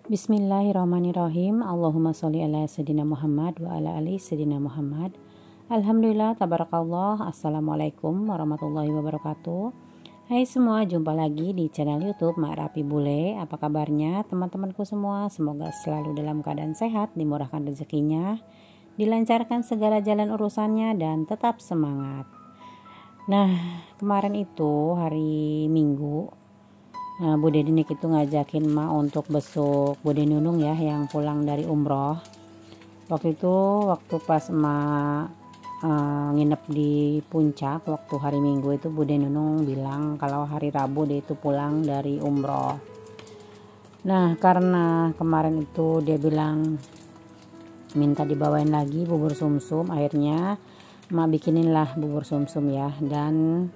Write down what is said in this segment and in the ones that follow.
Bismillahirrahmanirrahim. Allahumma sholli ala sayyidina Muhammad wa ala ali sayyidina Muhammad. Alhamdulillah, tabarakallah. Assalamualaikum warahmatullahi wabarakatuh. Hai semua, jumpa lagi di channel YouTube Mak Rapi Bule. Apa kabarnya teman-temanku semua? Semoga selalu dalam keadaan sehat, dimurahkan rezekinya, dilancarkan segala jalan urusannya, dan tetap semangat. Nah, kemarin itu hari Minggu, Bude Dinik itu ngajakin Ma untuk besuk Bude Nunung ya, yang pulang dari umroh. Waktu pas Ma nginep di puncak, waktu hari Minggu itu Bude Nunung bilang kalau hari Rabu dia itu pulang dari umroh. Nah, karena kemarin itu dia bilang minta dibawain lagi bubur sumsum, akhirnya Ma bikinin lah bubur sumsum ya. Dan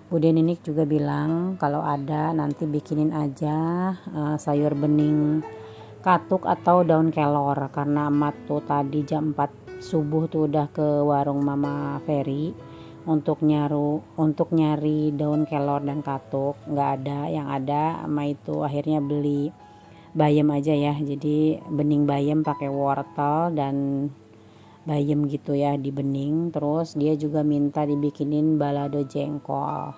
Bude Ninik juga bilang kalau ada nanti bikinin aja sayur bening katuk atau daun kelor, karena emak tuh tadi jam 4 subuh tuh udah ke warung Mama Ferry untuk nyari daun kelor dan katuk, nggak ada. Yang ada emak itu akhirnya beli bayam aja ya, jadi bening bayam pakai wortel dan bayam gitu ya, di bening. Terus dia juga minta dibikinin balado jengkol,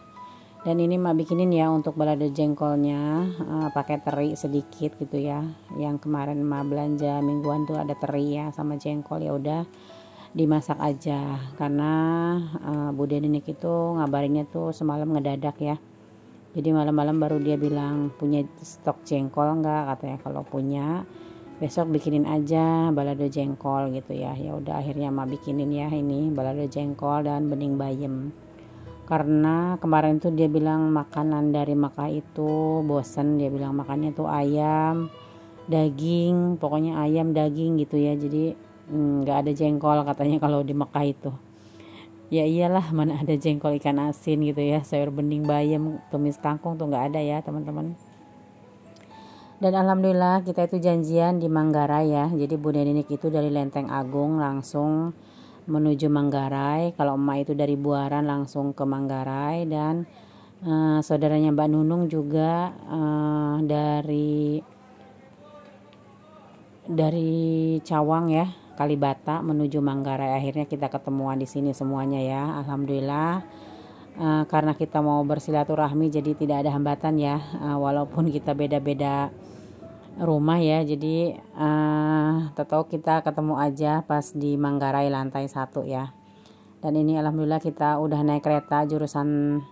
dan ini Mak bikinin ya untuk balado jengkolnya pakai teri sedikit gitu ya. Yang kemarin Mak belanja mingguan tuh ada teri ya sama jengkol, ya udah dimasak aja karena Bude Ninik itu ngabarinnya tuh semalam ngedadak ya. Jadi malam-malam baru dia bilang punya stok jengkol enggak, katanya kalau punya besok bikinin aja balado jengkol gitu ya. Ya udah akhirnya Ma bikinin ya ini balado jengkol dan bening bayam. Karena kemarin tuh dia bilang makanan dari Makkah itu bosen, dia bilang makannya tuh ayam, daging, pokoknya ayam daging gitu ya. Jadi nggak ada jengkol katanya kalau di Makkah itu. Ya iyalah, mana ada jengkol ikan asin gitu ya, sayur bening bayam, tumis kangkung tuh nggak ada ya teman-teman. Dan alhamdulillah kita itu janjian di Manggarai ya. Jadi Bude Ninik itu dari Lenteng Agung langsung menuju Manggarai. Kalau emak itu dari Buaran langsung ke Manggarai. Dan saudaranya Mbak Nunung juga dari Cawang ya, Kalibata menuju Manggarai. Akhirnya kita ketemuan di sini semuanya ya. Alhamdulillah. Karena kita mau bersilaturahmi jadi tidak ada hambatan ya, walaupun kita beda-beda rumah ya. Jadi tahu kita ketemu aja pas di Manggarai lantai 1 ya. Dan ini alhamdulillah kita udah naik kereta jurusan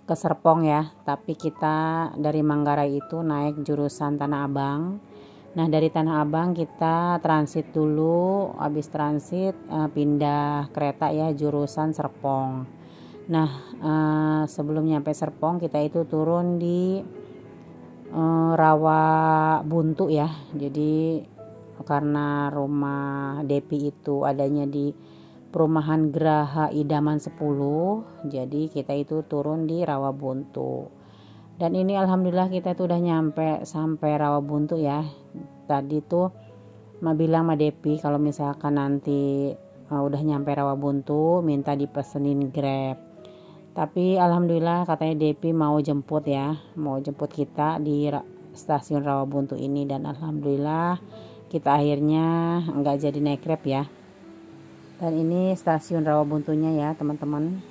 ke Serpong ya, tapi kita dari Manggarai itu naik jurusan Tanah Abang. Nah, dari Tanah Abang kita transit dulu, habis transit pindah kereta ya jurusan Serpong. Nah, sebelum nyampe Serpong kita itu turun di Rawa Buntu ya. Jadi karena rumah Depi itu adanya di perumahan Geraha Idaman 10, jadi kita itu turun di Rawa Buntu. Dan ini alhamdulillah kita tuh udah nyampe sampai Rawa Buntu ya. Tadi tuh Ma bilang sama Depi kalau misalkan nanti udah nyampe Rawa Buntu minta dipesenin Grab. Tapi alhamdulillah katanya Depi mau jemput ya, mau jemput kita di stasiun Rawabuntu ini. Dan alhamdulillah kita akhirnya nggak jadi naik Grab ya. Dan ini stasiun Rawabuntunya ya teman-teman.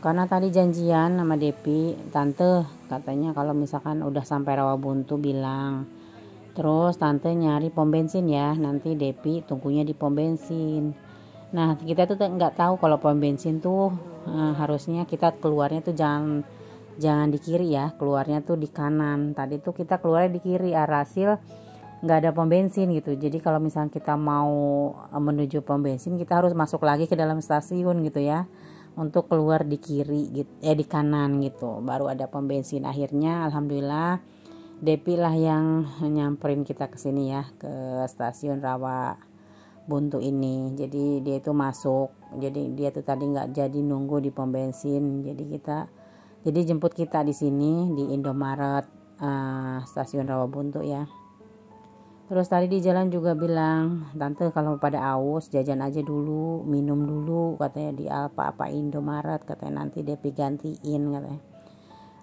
Karena tadi janjian sama Depi, tante katanya kalau misalkan udah sampai Rawabuntu bilang. Terus tante nyari pom bensin ya, nanti Depi tunggunya di pom bensin. Nah, kita tuh nggak tahu kalau pom bensin tuh harusnya kita keluarnya tuh jangan di kiri ya, keluarnya tuh di kanan. Tadi tuh kita keluarnya di kiri, hasil nggak ada pom bensin gitu. Jadi kalau misalnya kita mau menuju pom bensin, kita harus masuk lagi ke dalam stasiun gitu ya, untuk keluar di kiri gitu, di kanan gitu, baru ada pom bensin. Akhirnya alhamdulillah Depi lah yang nyamperin kita ke sini ya, ke stasiun Rawa Buntu ini. Jadi dia itu masuk, jadi dia tuh tadi nggak jadi nunggu di pom bensin, jadi jemput kita di sini di Indomaret stasiun Rawabuntu ya. Terus tadi di jalan juga bilang, tante kalau pada aus jajan aja dulu, minum dulu katanya di apa Indomaret, katanya nanti Depi gantiin katanya.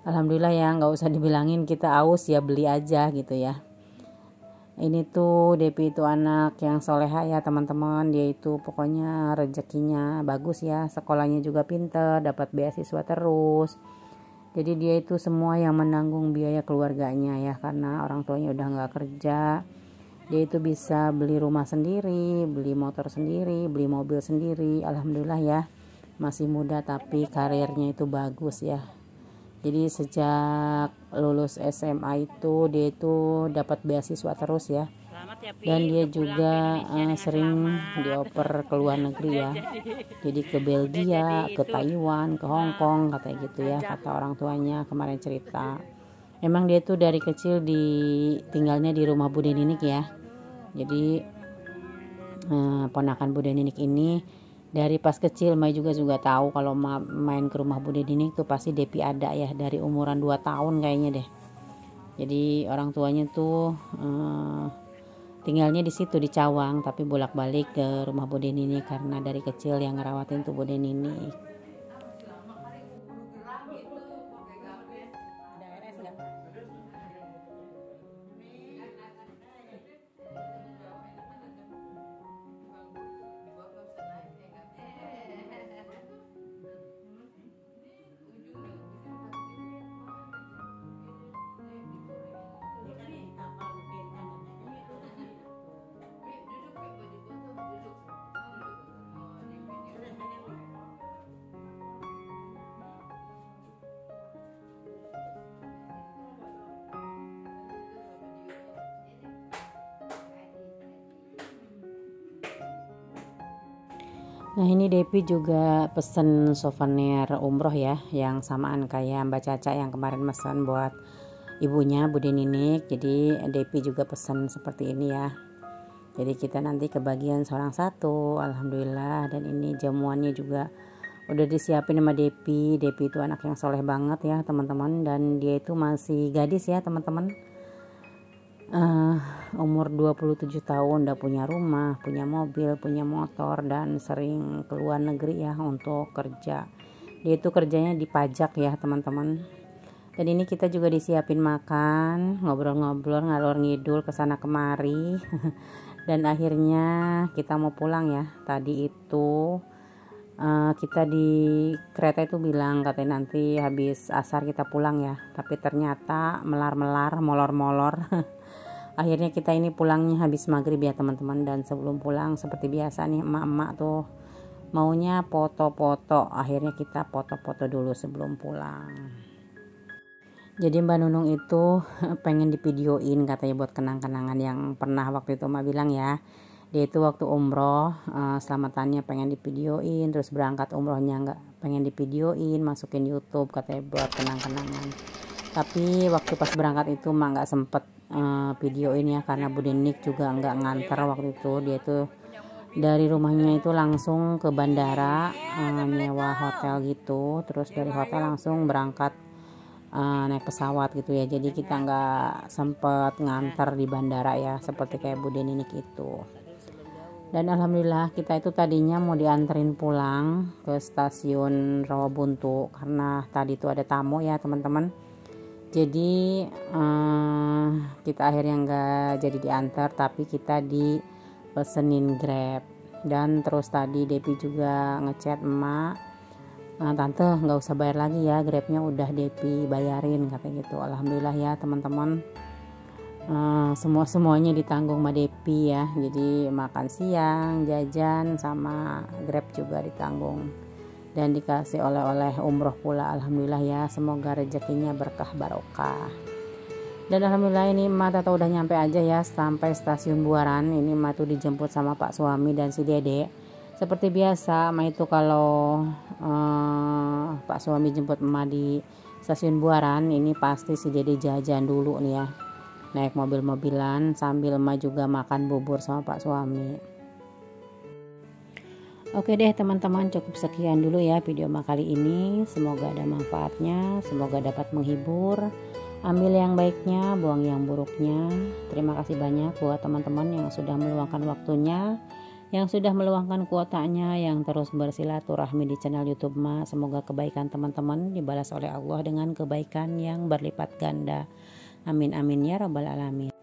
Alhamdulillah ya, nggak usah dibilangin kita aus ya, beli aja gitu ya. Ini tuh Depi itu anak yang soleha ya teman-teman. Dia itu pokoknya rezekinya bagus ya, sekolahnya juga pinter, dapat beasiswa terus. Jadi dia itu semua yang menanggung biaya keluarganya ya, karena orang tuanya udah nggak kerja. Dia itu bisa beli rumah sendiri, beli motor sendiri, beli mobil sendiri. Alhamdulillah ya, masih muda tapi karirnya itu bagus ya. Jadi sejak lulus SMA itu dia itu dapat beasiswa terus ya. Dan dia juga sering dioper ke luar negeri ya. Jadi ke Belgia, ke Taiwan, ke Hong Kong katanya gitu ya, kata orang tuanya kemarin cerita. Emang dia tuh dari kecil tinggalnya di rumah Bude Ninik ya. Jadi ponakan Bude Ninik ini dari pas kecil Mai juga tahu kalau main ke rumah Bude Ninik tuh pasti Depi ada ya, dari umuran 2 tahun kayaknya deh. Jadi orang tuanya tuh tinggalnya di situ di Cawang, tapi bolak-balik ke rumah Bude Ninik karena dari kecil yang ngerawatin tuh Bude Ninik. Nah ini Depi juga pesen souvenir umroh ya, yang samaan kayak Mbak Caca yang kemarin pesan buat ibunya Bude Ninik. Jadi Depi juga pesen seperti ini ya. Jadi kita nanti kebagian seorang satu, alhamdulillah. Dan ini jamuannya juga udah disiapin sama Depi. Depi itu anak yang soleh banget ya teman-teman, dan dia itu masih gadis ya teman-teman. Umur 27 tahun udah punya rumah, punya mobil, punya motor, dan sering keluar negeri ya untuk kerja. Dia itu kerjanya di pajak ya teman-teman. Dan ini kita juga disiapin makan, ngobrol-ngobrol ngalor ngidul kesana kemari. Dan akhirnya kita mau pulang ya. Tadi itu kita di kereta itu bilang katanya nanti habis asar kita pulang ya, tapi ternyata melar-melar, molor-molor. Akhirnya kita ini pulangnya habis maghrib ya teman-teman. Dan sebelum pulang seperti biasa nih emak-emak tuh maunya foto-foto. Akhirnya kita foto-foto dulu sebelum pulang. Jadi Mbak Nunung itu pengen divideoin katanya buat kenang-kenangan yang pernah waktu itu emak bilang ya. Dia itu waktu umroh selamatannya pengen divideoin, terus berangkat umrohnya nggak pengen divideoin, masukin YouTube katanya buat kenang-kenangan. Tapi waktu pas berangkat itu mah nggak sempet videoin ya, karena Bude Ninik juga nggak nganter waktu itu. Dia tuh dari rumahnya itu langsung ke bandara, nyewa hotel gitu, terus dari hotel langsung berangkat naik pesawat gitu ya. Jadi kita nggak sempet nganter di bandara ya, seperti kayak Bude Ninik itu. Dan alhamdulillah kita itu tadinya mau dianterin pulang ke stasiun Rawabuntu karena tadi tuh ada tamu ya teman-teman. Jadi kita akhirnya nggak jadi diantar, tapi kita dipesenin Grab. Dan terus tadi Depi juga ngechat emak, tante nggak usah bayar lagi ya, Grabnya udah Depi bayarin katanya gitu. Alhamdulillah ya teman-teman, semuanya ditanggung sama Depi ya. Jadi makan siang, jajan, sama Grab juga ditanggung. Dan dikasih oleh-oleh umroh pula, alhamdulillah ya. Semoga rezekinya berkah barokah. Dan alhamdulillah ini emak tahu udah nyampe aja ya sampai stasiun Buaran. Ini emak tuh dijemput sama Pak suami dan si Dede. Seperti biasa emak itu kalau Pak suami jemput emak di stasiun Buaran, ini pasti si Dede jajan dulu nih ya, naik mobil-mobilan sambil emak juga makan bubur sama Pak suami. Oke deh teman-teman, cukup sekian dulu ya video kali ini. Semoga ada manfaatnya, semoga dapat menghibur. Ambil yang baiknya, buang yang buruknya. Terima kasih banyak buat teman-teman yang sudah meluangkan waktunya, yang sudah meluangkan kuotanya, yang terus bersilaturahmi di channel YouTube Ma. Semoga kebaikan teman-teman dibalas oleh Allah dengan kebaikan yang berlipat ganda. Amin amin ya rabbal alamin.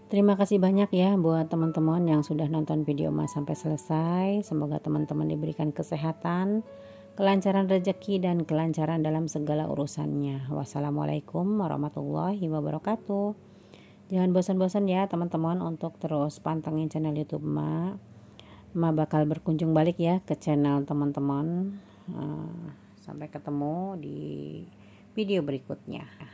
Terima kasih banyak ya buat teman-teman yang sudah nonton video Emak sampai selesai. Semoga teman-teman diberikan kesehatan, kelancaran rezeki, dan kelancaran dalam segala urusannya. Wassalamualaikum warahmatullahi wabarakatuh. Jangan bosan-bosan ya teman-teman untuk terus pantengin channel YouTube Emak. Emak bakal berkunjung balik ya ke channel teman-teman. Sampai ketemu di video berikutnya.